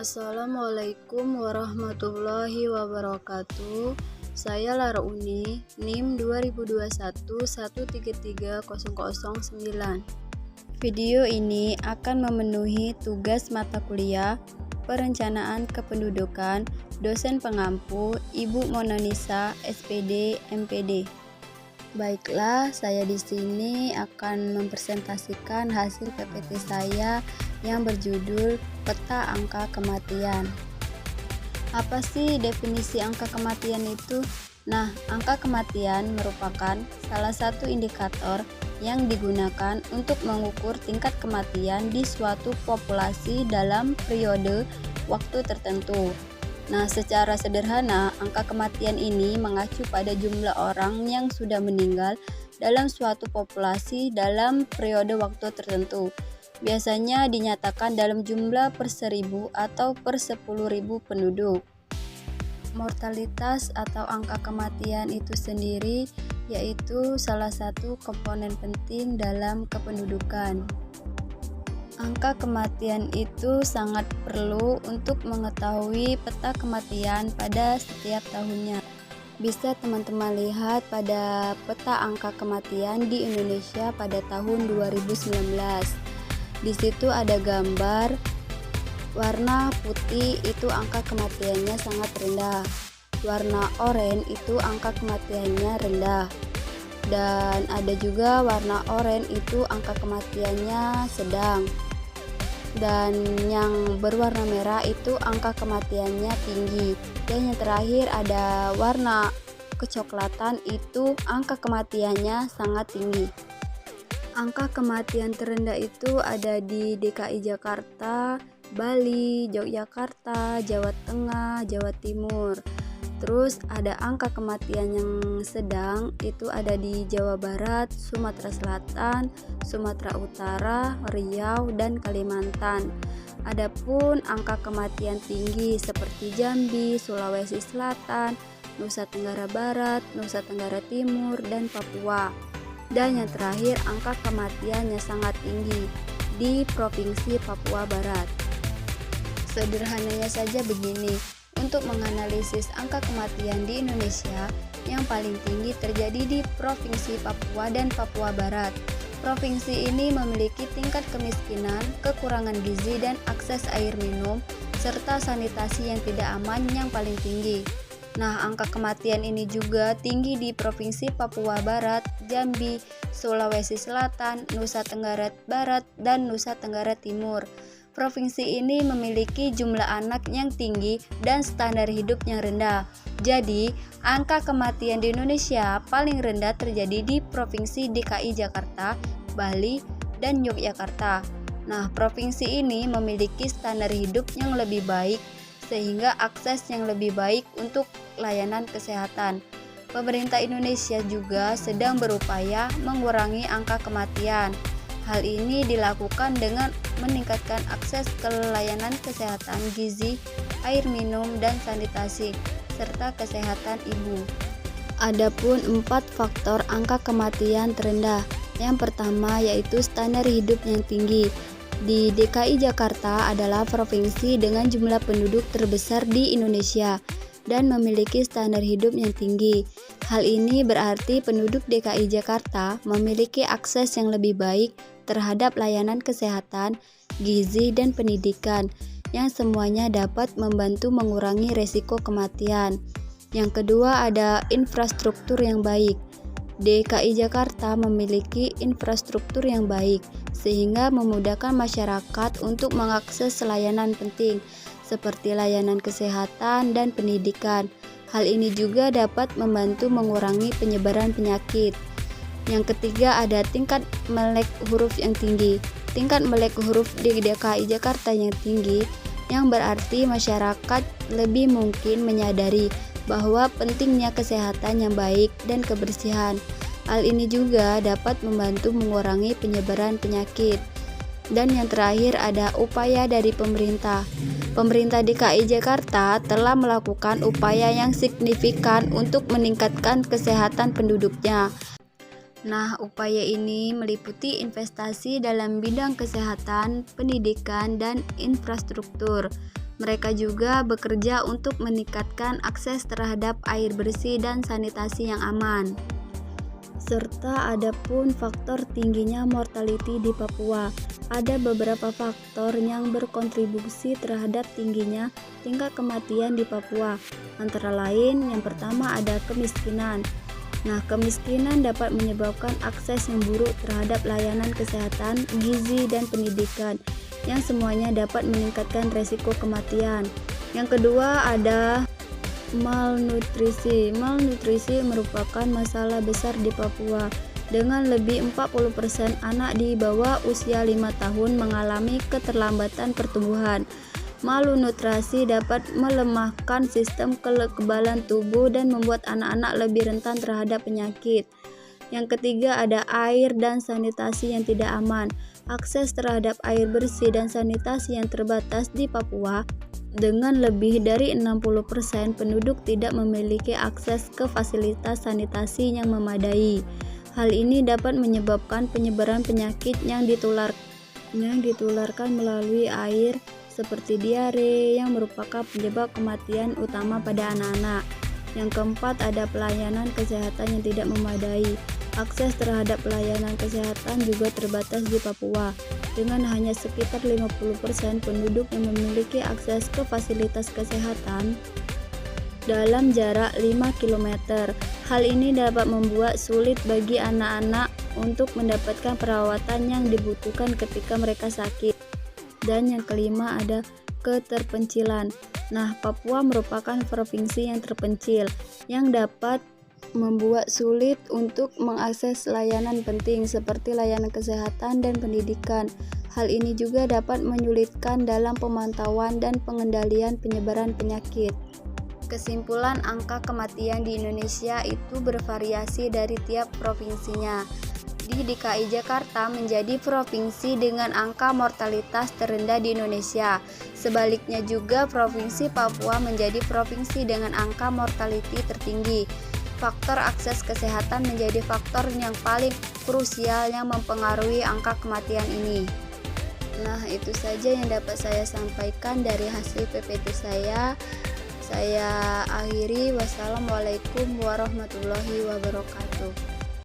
Assalamualaikum warahmatullahi wabarakatuh. Saya Lara Uni, NIM 2021133009. Video ini akan memenuhi tugas mata kuliah Perencanaan Kependudukan dosen pengampu Ibu Mona Nisa, SPD, MPD. Baiklah, saya di sini akan mempresentasikan hasil PPT saya yang berjudul Peta Angka Kematian. Apa sih definisi angka kematian itu? Nah, angka kematian merupakan salah satu indikator yang digunakan untuk mengukur tingkat kematian di suatu populasi dalam periode waktu tertentu. Nah, secara sederhana, angka kematian ini mengacu pada jumlah orang yang sudah meninggal dalam suatu populasi dalam periode waktu tertentu. Biasanya dinyatakan dalam jumlah per 1000 atau per 10.000 penduduk. Mortalitas atau angka kematian itu sendiri yaitu salah satu komponen penting dalam kependudukan. Angka kematian itu sangat perlu untuk mengetahui peta kematian pada setiap tahunnya. Bisa teman-teman lihat pada peta angka kematian di Indonesia pada tahun 2019. Di situ ada gambar warna putih itu angka kematiannya sangat rendah. Warna oranye itu angka kematiannya rendah. Dan ada juga warna oranye itu angka kematiannya sedang. Dan yang berwarna merah itu angka kematiannya tinggi. Dan yang terakhir ada warna kecoklatan itu angka kematiannya sangat tinggi. Angka kematian terendah itu ada di DKI Jakarta, Bali, Yogyakarta, Jawa Tengah, Jawa Timur. Terus ada angka kematian yang sedang itu ada di Jawa Barat, Sumatera Selatan, Sumatera Utara, Riau, dan Kalimantan. Adapun angka kematian tinggi seperti Jambi, Sulawesi Selatan, Nusa Tenggara Barat, Nusa Tenggara Timur, dan Papua. Dan yang terakhir angka kematiannya sangat tinggi di Provinsi Papua Barat. Sederhananya saja begini. Untuk menganalisis angka kematian di Indonesia, yang paling tinggi terjadi di Provinsi Papua dan Papua Barat. Provinsi ini memiliki tingkat kemiskinan, kekurangan gizi dan akses air minum, serta sanitasi yang tidak aman yang paling tinggi. Nah, angka kematian ini juga tinggi di Provinsi Papua Barat, Jambi, Sulawesi Selatan, Nusa Tenggara Barat, dan Nusa Tenggara Timur. Provinsi ini memiliki jumlah anak yang tinggi dan standar hidup yang rendah. Jadi, angka kematian di Indonesia paling rendah terjadi di Provinsi DKI Jakarta, Bali, dan Yogyakarta. Nah, provinsi ini memiliki standar hidup yang lebih baik sehingga akses yang lebih baik untuk layanan kesehatan. Pemerintah Indonesia juga sedang berupaya mengurangi angka kematian. Hal ini dilakukan dengan meningkatkan akses ke layanan kesehatan gizi, air minum, dan sanitasi, serta kesehatan ibu. Adapun 4 faktor angka kematian terendah. Yang pertama yaitu standar hidup yang tinggi. Di DKI Jakarta adalah provinsi dengan jumlah penduduk terbesar di Indonesia dan memiliki standar hidup yang tinggi. Hal ini berarti penduduk DKI Jakarta memiliki akses yang lebih baik terhadap layanan kesehatan, gizi, dan pendidikan, yang semuanya dapat membantu mengurangi resiko kematian. Yang kedua ada infrastruktur yang baik. DKI Jakarta memiliki infrastruktur yang baik, sehingga memudahkan masyarakat untuk mengakses layanan penting, seperti layanan kesehatan dan pendidikan. Hal ini juga dapat membantu mengurangi penyebaran penyakit. Yang ketiga ada tingkat melek huruf yang tinggi. Tingkat melek huruf di DKI Jakarta yang tinggi, yang berarti masyarakat lebih mungkin menyadari bahwa pentingnya kesehatan yang baik dan kebersihan. Hal ini juga dapat membantu mengurangi penyebaran penyakit. Dan yang terakhir ada upaya dari pemerintah. Pemerintah DKI Jakarta telah melakukan upaya yang signifikan untuk meningkatkan kesehatan penduduknya. Nah, upaya ini meliputi investasi dalam bidang kesehatan, pendidikan, dan infrastruktur, Mereka juga bekerja untuk meningkatkan akses terhadap air bersih dan sanitasi yang aman. Serta ada pun faktor tingginya mortality di Papua. Ada beberapa faktor yang berkontribusi terhadap tingginya tingkat kematian di Papua. Antara lain, yang pertama ada kemiskinan. Nah, kemiskinan dapat menyebabkan akses yang buruk terhadap layanan kesehatan, gizi, dan pendidikan, yang semuanya dapat meningkatkan resiko kematian. Yang kedua ada malnutrisi. Malnutrisi merupakan masalah besar di Papua, dengan lebih 40% anak di bawah usia 5 tahun mengalami keterlambatan pertumbuhan. Malnutrisi dapat melemahkan sistem kekebalan tubuh dan membuat anak-anak lebih rentan terhadap penyakit. Yang ketiga ada air dan sanitasi yang tidak aman. Akses terhadap air bersih dan sanitasi yang terbatas di Papua, dengan lebih dari 60% penduduk tidak memiliki akses ke fasilitas sanitasi yang memadai. Hal ini dapat menyebabkan penyebaran penyakit yang ditularkan melalui air, seperti diare yang merupakan penyebab kematian utama pada anak-anak. Yang keempat ada pelayanan kesehatan yang tidak memadai. Akses terhadap pelayanan kesehatan juga terbatas di Papua, dengan hanya sekitar 50% penduduk yang memiliki akses ke fasilitas kesehatan dalam jarak 5 km. Hal ini dapat membuat sulit bagi anak-anak untuk mendapatkan perawatan yang dibutuhkan ketika mereka sakit. Dan yang kelima ada keterpencilan. Nah, Papua merupakan provinsi yang terpencil yang dapat membuat sulit untuk mengakses layanan penting seperti layanan kesehatan dan pendidikan. Hal ini juga dapat menyulitkan dalam pemantauan dan pengendalian penyebaran penyakit. Kesimpulan, angka kematian di Indonesia itu bervariasi dari tiap provinsinya. Di DKI Jakarta menjadi provinsi dengan angka mortalitas terendah di Indonesia. Sebaliknya juga Provinsi Papua menjadi provinsi dengan angka mortality tertinggi. Faktor akses kesehatan menjadi faktor yang paling krusial yang mempengaruhi angka kematian ini. Nah, itu saja yang dapat saya sampaikan dari hasil PPT saya. Saya akhiri. Wassalamualaikum warahmatullahi wabarakatuh.